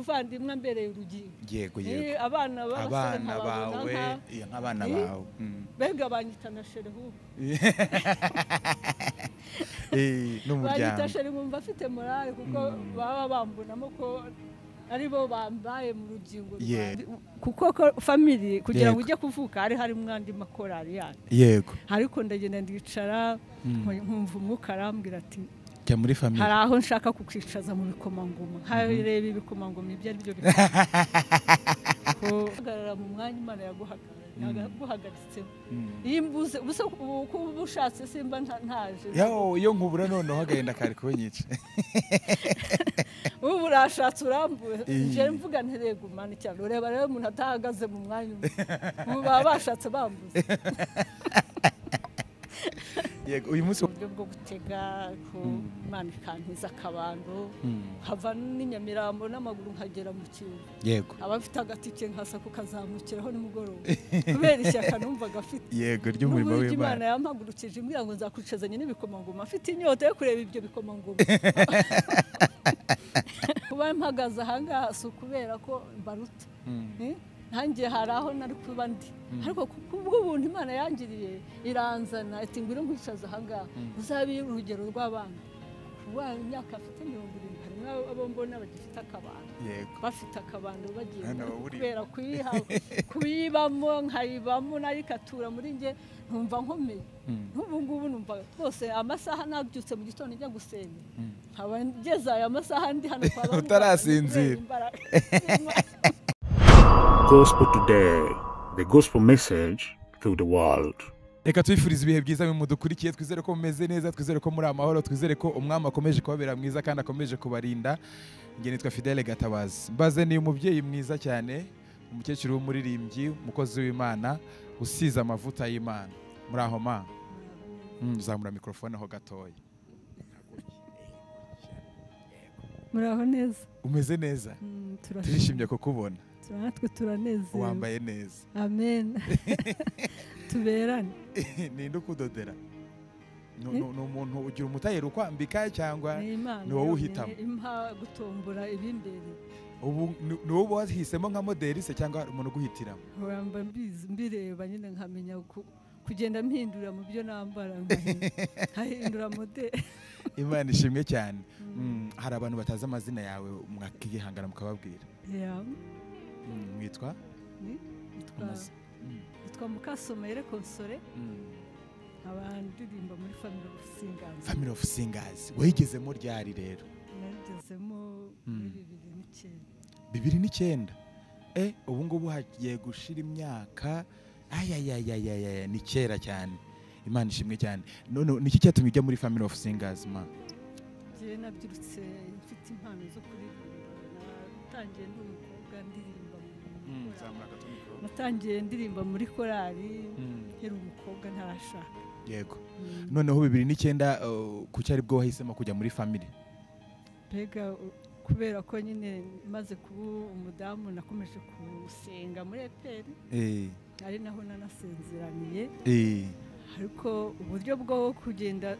kuvandimwe mbere urugingo yego abana bawe nk'abana bawe bega banyitana sherehu n'umuryango shere ngumva afite morale kuko baba bambonamo ko aribo bambaye mu rugingo kuko family kugira ngo ujye kuvuka hari mwandi makorari yani yego ariko ndagenda ndicara nkumva umwuka arambwira ati jya muri family hari aho nshaka kukwicaza mu bikomangoma harebe ibikomangoma ibyo ari byo guhagarara mu mwanya Imana yaguhagaritse imbuze uko ubushatse simba ntaje iyo nkubura noneho agenda kari kunyica ubu urashatse urambuye je mvuga nterego Imana cyane ureba rero umuntu atahagaze mu mwanya ubu babashatse bambuze yego uyu munsi uburyo bwo gutega ko Imana ikantiza akabando hava n'inyamirambo n'amaguru nkagera mu Kivu yego abafite agatike nkasa kukazamukiraho nimugoroba kubera ishyaka numva gafite yego ry'umurimo w'Imana Imana yampagurukije imbwira ngo nzakucezanye n'ibikomangoma afite inyota yo kureba ibyo bikomangoma kuba mpagaze ahangaha si ukubera ko mbaruta hangiye hari aho nari kuba ndi ariko kubwo ubuntu Imana yangiriye iranzana ati ngwino nkwicaza ahangaha uzabe urugero rw'abana kuba imyaka afite 70 harimo abo mbona bagifite akabando bafite akabando bagiye kubera kuyibamo nkayibamo narikatura muri nge ntumva nkomeye n'ubu ngubu numva rwose amasaha nabyutse mu gitondo njya gusenga nkaba ngeze aya masaha ndi hano kwa utarasinzira Gospel Today, the gospel message to the world. Reka twifurize ibihe byiza mudukurikiye twizere ko mumeze neza twizere ko muri amahoro twizere ko umwami akomeje kubabera mwiza kandi akomeje kubarinda nge nitwa Fidele Gatabazi mbaze ni umubyeyi mwiza cyane umukecuru w'umuririmbyi umukozi w'Imana usize amavuta y'Imana muri aho ma zamura mikrofone ho gatoya muri aho neza umeze neza turishimye ko kubona natwe turanezerewe wambaye neza amen tuberane ninde ukudodera no umuntu ugira umutayero kwambika cyangwa ni wowe uhitamo impa gutombora ibimbere ubu ni wowe wahisemo nka modeli se cyangwa umuntu uguhitiramo wamba mbireba nyine nkamenya kugenda mpindura mu byo nambara nkahindura modeli Imana ishimwe cyane hari abantu batazi amazina yawe mwakigihangana mukababwira mwitwa Mukasomere Konsole abandirimba muri Family of Singers wayigezemo ryari rero nagezemo 2009 ubu ngubu hagiye gushira imyaka ni kera cyane Imana ishimwe cyane none niki cyatumye ujya muri Family of Singers ma je nabyirutse mfite impano zo kuririmba natangiye ndi umukobwa ndirimba natangiye ndirimba muri korali hera umukobwa ntarashaka yego noneho 2009 ku cyari bwo wahisemo kujya muri family bega kubera ko nyine maze kuba umudamu nakomeje gusenga muri EPR ari naho nanasezeraniye ariko uburyo bwo kugenda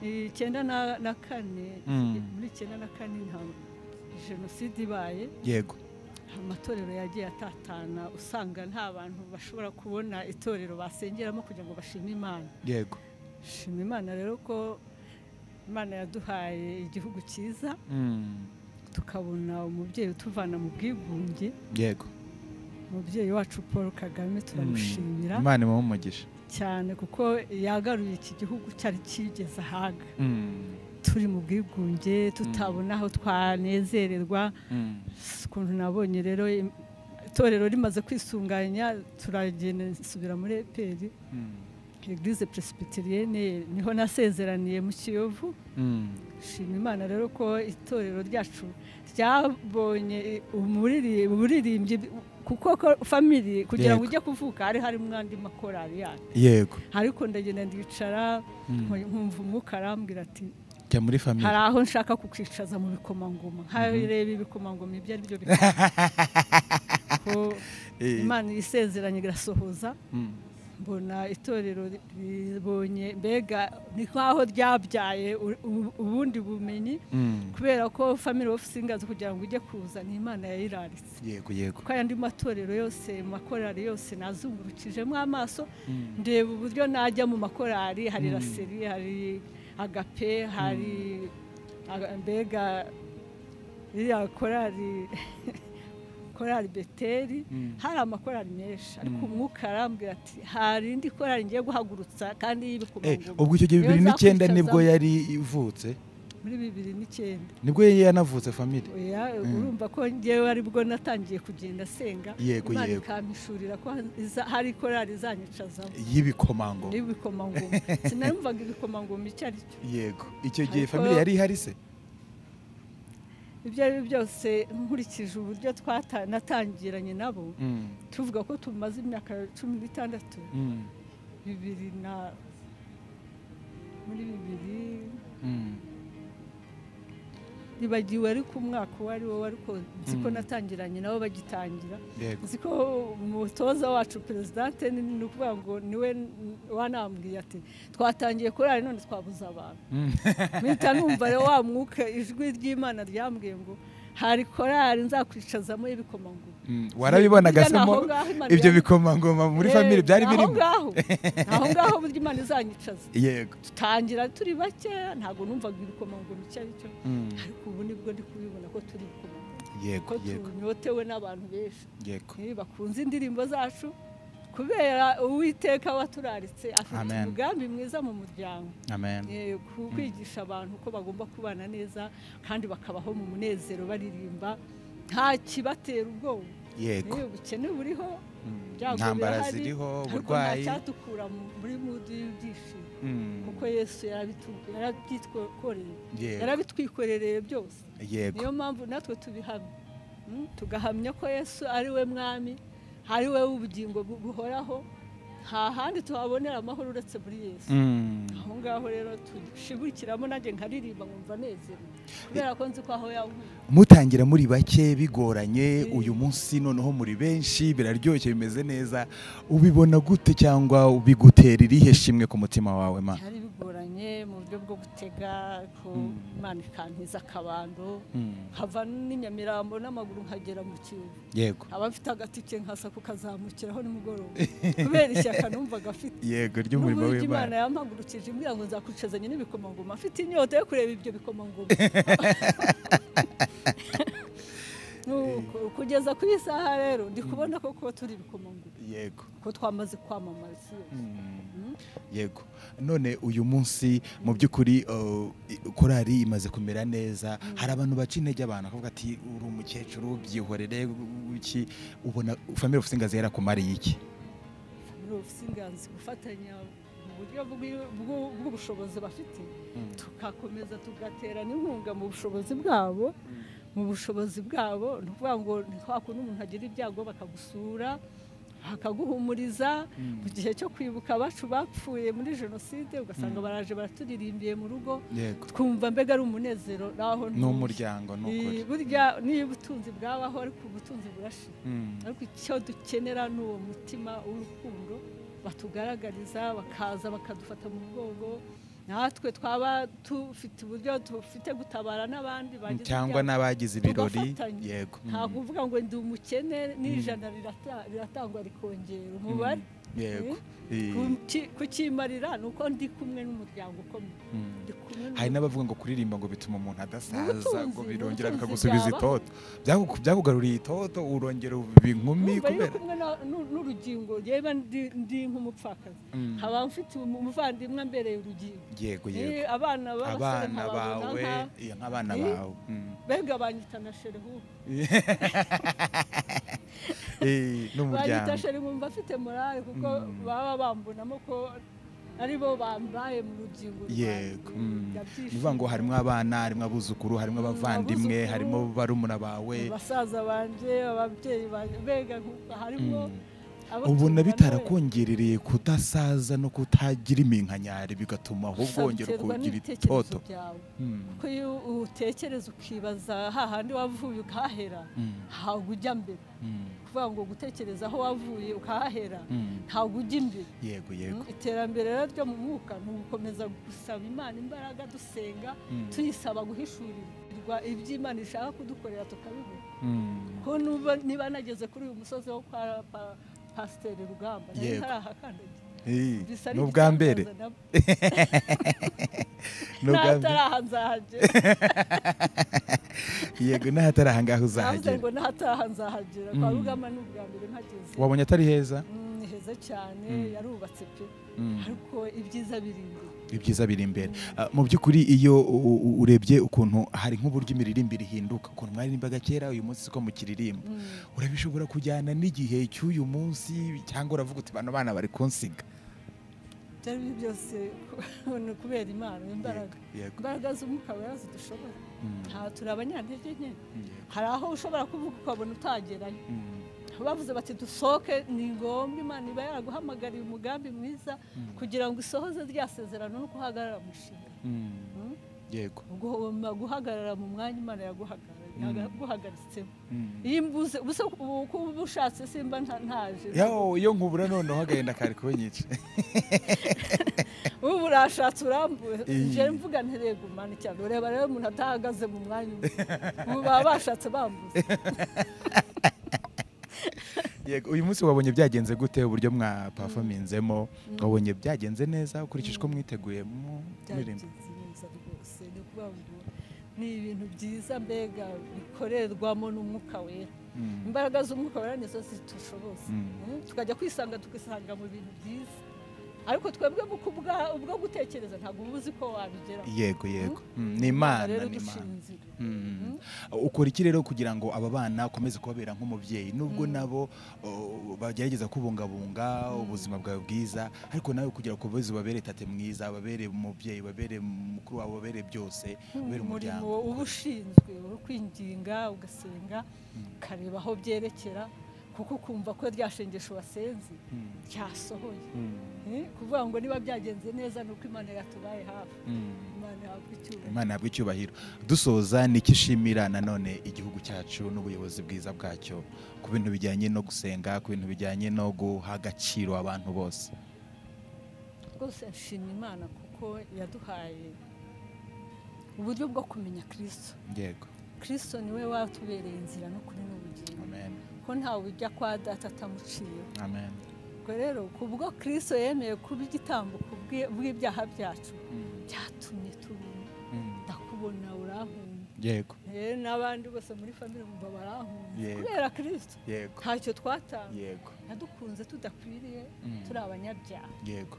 muri 94 nta jenoside ibaye yego amatorero yagiye atatana usanga nta bantu bashobora kubona itorero basengeramo kugira ngo bashime Imana yego shima Imana rero ko Imana yaduhaye igihugu cyiza tukabona umubyeyi utuvana mu bwigunge yego umubyeyi wacu Paul Kagame turamushimira Imana imumugisha cyane kuko yagaruye iki gihugu cyari kigeze ahaga turi mu bwigunge tutabona aho twanezererwa ukuntu nabonye rero itorero rimaze kwisunganya turagenda subira muri EPR Église Presbyterienne niho nasezeraniye mu Kiyovu shima Imana rero ko itorero ryacu ryabonye umuririmbyi kuko family kugira ngo ujye kuvuka hari mwandi makorari yani yego ariko ndagenda ndicara nkumva umwuka arambwira ati jya muri family hari aho nshaka kukwicaza mu bikomangoma harebe ibikomangoma ibyo ari byo Imana isezeranye irasohoza mbona itorero ribonye mbega ni nk'aho ryabyaye ubundi bumenyi kubera ko family of singers kugira ngo ujye kuza ni Imana yayiraritse yego kuko ayandi matorero yose makorari yose nazungurukijemo amaso ndeba uburyo najya mu makorari hari raseri hari agape hari mbega iriya korari Beteli hari amakorari menshi ariko umwuka arambwira ati hari indi korari ngiye guhagurutsa kandi y'ibikomango ubwo icyo gihe 2009 nibwo yari ivutse muri 2009 nibwo yanavutse family urumva ko ngewe ari bwo natangiye kugenda senga Imana ikampishurira ko hari korari izanyicazamo y'ibikomango sinarumvaga ibikomango icyo ari cyo yego icyo gihe family yari ihari se ibyo ari byose nkurikije uburyo natangiranye nabo tuvuga ko tumaze imyaka 16 muri 2000 nibagiwe ariko umwaka wari wo ariko nziko natangiranye nabo bagitangira nziko umutoza wacu presidente ni ukuvuga ngo niwe wanambwiye ati twatangiye korari none twabuza abantu mpita numva rero wa mwuka ijwi ry'Imana ryambwiye ngo hari korari nzakwicazamo ibikomangoma warabibonaga se ibyo bikomangoma muri family byari birimo aho ngaho burya Imana izanyicaza yego tutangira turi bake ntago numvaga ibikomangoma icyo ari cyo ariko ubu nibwo ndi kubibona ko turi ibikomangoma yego tunyotewe n'abantu benshi yego bakunze indirimbo zacu kubera Uwiteka waturaritse afite umugambi mwiza mu muryango kwigisha abantu ko bagomba kubana neza kandi bakabaho mu munezero baririmba nta kibatera ubwoba yego ubukene buriho ntambara ziriho uburwayi cyatukura muri mudi y'ibyishimo kuko Yesu yarabitwikorereye byose niyo mpamvu natwe tubihamya tugahamya ko Yesu ari we mwami hari we ubugingo buhoraho nta handi tuhabonera amahoro uretse muri Yesu aho ngaho rero tushibukiramo nanjye nkaririmba nkumva nezerewe kubera ko nzi ko aho yavuye mutangira muri bake bigoranye uyu munsi noneho muri benshi biraryoshye bimeze neza ubibona gute cyangwa ubigutera irihe shimwe ku mutima wawe ma hari bigoranye mu buryo bwo gutega ko Imana ikantiza akabando hava n'inyamirambo n'amaguru nkagera mu Kivu yego abafite agatike nkasa kukazamukiraho nimugoroba kubera ishyaka numvaga afite yego ry'umurimo w'Imana Imana yampagurukije imbwira ngo nzakwicazanye n'ibikomangoma afite inyota yo kureba ibyo bikomangoma kugeza ku isaha rero ndi kubona ko turi ibikomangoma yego ko twamaze kwamamara isi yose yego none uyu munsi mu by'ukuri korari imaze kumera neza hari abantu baca intege abantu akavuga ati uri umukecuru byihorere iki ubona family of singers yarakumariye iki family of singers gufatanya mu buryo bw'ubushobozi bafite tugakomeza tugatera n'inkunga mu bushobozi bwabo ni ukuvuga ngo ntitwakunda umuntu agira ibyago bakagusura hakaguhumuriza mu gihe cyo kwibuka abacu bapfuye muri jenoside ugasanga baraje baraturirimbiye mu rugo twumva mbega ari umunezero naho n'umuryango burya niyo ubutunzi bwabaho ariko ubutunzi burashira ariko icyo dukenera ni uwo mutima w'urukundo batugaragariza bakaza bakadufata mu mugongo natwe twaba tufite uburyo dufite gutabara n'abandi cyangwa n'abagize ibirori yego nta kuvuga ngo ndi umukene n'ijana riratangwa rikongera umubare yego kukimarira nuko ndi kumwe n'umuryango ukomeye hari n'abavuga ngo kuririmba ngo bituma umuntu adasaza ngo birongera bikagusubiza itoto byakugaruriye itoto urongera inkumi kubera n'urugingo yewe ndi nk'umupfakazi haba mfite umuvandimwe mbereye urugingo yego abana bawe nk'abana bawe bega banyita na sherehu n'umuryango nkumva afite morale kuko baba bambonamo ko ari bo bambaye mu rugingo yego nivuga ngo harimo abana harimo abuzukuru harimo abavandimwe harimo barumuna bawe basaza banje ababyeyi banje bega harimo ubona bitarakongerereye kudasaza no kutagira iminkanyari bigatuma ahubwo wongera kugira itoto kuko iyo utekereza ukibaza hahandi wavuye ukahera ntabwo ujya mbere kuvuga ngo gutekereza aho wavuye ukahera ntabwo ujya imbere yego iterambere rero ryo mu mwuka ni ugukomeza gusaba Imana imbaraga dusenga tuyisaba guhishurirwa iby'Imana ishaka kudukorera tukabibona ko niba nageze kuri uyu musozi wo kwa Pasiteri Rugamba ni ubwa mbere yego n'ahataraha ngaho uzahagera ngo n'ahataraha nzahagera kwa Rugamba ni ubwa mbere mpageze wabonye atari heza ni heza cyane yarubatse pe ariko ibyiza biri imbere mu by'ukuri iyo urebye ukuntu hari nk'uburyo imiririmbire ihinduka ukuntu mwaririmbaga kera uyu munsi ko mukiririmba urabishobora kujyana n'igihe cy'uyu munsi cyangwa uravuga uti bano bana bari kunsiga byari byose kubera Imana imbaraga z'umwuka wera zidushobora nta turi abanyantege nke hari aho ushobora kuvuga ukabona utagerayo bavuze bati dusohoke ni ngombwa Imana iba yaraguhamagariye umugambi mwiza kugira ngo isohoze ryasezerano no guhagarara mu mushinga yego guhagarara mu mwanya Imana yaguhagaritsemo iyo imbuze kuba ushatse simba ntaje iyo nkubura noneho agenda kari kunyica ubu urashatse urambuye nje mvuga nterego Imana cyane ureba rero umuntu atahagaze mu mwanya ubu baba bashatse bambuze yego uyu munsi wabonye byagenze gute uburyo mwa performinzemo wabonye byagenze neza ukurikije ko mwiteguyemo byagenze neza rwose ni ukuvuga ngo ni ibintu byiza mbega bikorerwamo n'umwuka wera imbaraga z'umwuka wera nizo zitushoboza tukajya tukisanga mu bintu byiza ariko twebwe ubwo gutekereza ntabwo ubuzi ko wabigera yego ni Imana ukora iki rero kugira ngo aba bana ukomeze kubabera nk'umubyeyi nubwo nabo bagerageza kubungabunga ubuzima bwawe bwiza ariko nawe kugira ngo babere tate mwiza babere umubyeyi babere mukuru wawe babere byose babere umuryango uba ushinzwe kwinginga ugasenga ukareba aho byerekera kuko kumva ko ryashengesho wasenze ryasohoye kuvuga ngo niba byagenze neza nuko Imana yatubaye hafi Imana yabwa icyubahiro dusoza niki shimira nanone igihugu cyacu n'ubuyobozi bwiza bwacyo ku bintu bijyanye no gusenga ku bintu bijyanye no guha agaciro abantu bose rwose nshima Imana kuko yaduhaye uburyo bwo kumenya Kristo yego Kristo niwe watubereye inzira no kuri n'ubugingo amen ko ntawe ujya kwa data atamuciye amen ubwo rero kubwo Kristo yemeye kuba igitambo bw'ibyaha byacu byatumye tubona ndakubona urankunda yego n'abandi bose muri famille bumva barankunda kubera Kristo ntacyo twatanga yadukunze tudakwiriye turi abanyabyaha yego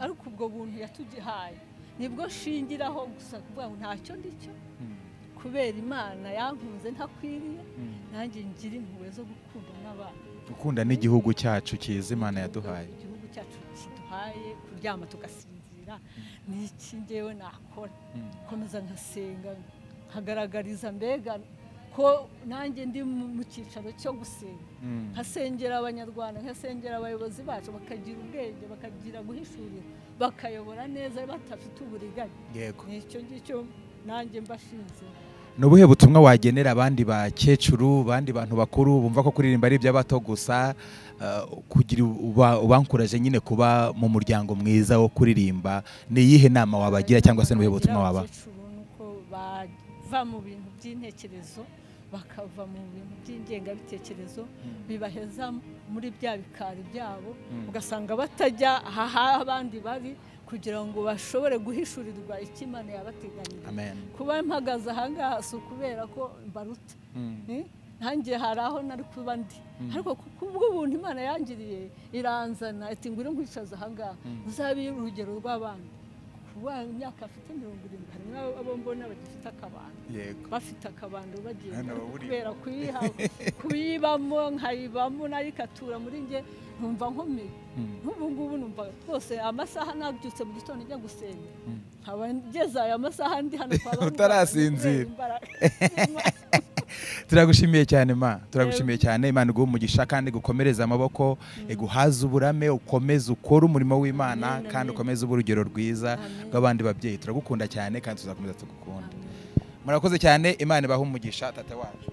ariko ubwo buntu yatugihaye nibwo shingiraho gusa kuvuga ngo ntacyo ndicyo kubera Imana yankunze ntakwiriye nanjye ngira impuhwe zo gukunda n'abana gukunda n'igihugu cyacu cyiza Imana yaduhaye igihugu cyacu kiduhaye kuryama tugasinzira n'iki ngewe nakora komeza nkasenga nkagaragariza mbega ko nanjye ndi mu cyicaro cyo gusenga nkasengera abanyarwanda nkasengera abayobozi bacu bakagira ubwenge bakagira guhishurira bakayobora neza batafite uburiganya yego nicyo ngicyo nanjye mbashinze nubuhe butumwa wagenera abandi bakecuru bandi bantu bakuru bumva ko kuririmba ari iby'abato gusa kugira ubankuraje nyine kuba mu muryango mwiza wo kuririmba ni iyihe nama wabagira cyangwa se nubuhe butumwa waba nuko bava mu bintu by'intekerezo bakava mu bintu by'ingengabitekerezo bibaheza muri bya bikari byabo ugasanga batajya aha abandi bari kugira ngo bashobore guhishurirwa icyo Imana yabateganyije kuba mpagaze ahangaha si ukubera ko mbaruta nanjye hari aho nari kuba ndi ariko kubwo ubuntu Imana yangiriye iranzana iti ngwire nkwicaza ahangaha uzabe urugero rw'abandi kuba imyaka afite 70 harimo abo mbona bagifite akabando bafite akabando bagenda kubera kuyibamo nkayibamo narikatura muri nge ntumva nkomeye n'ubu ngubu numva rwose amasaha nabyutse mu gitondo njya gusenga nkaba ngeze aya masaha ndi hano kwa utarasinzira turagushimiye cyane ma turagushimiye cyane Imana iguhe umugisha kandi gukomereza amaboko iguhaza uburame ukomeze ukora umurimo w'Imana kandi ukomeze urugero rwiza rw'abandi babyeyi turagukunda cyane kandi tuzakomeza tugukunda murakoze cyane Imana ibahe umugisha tata wacu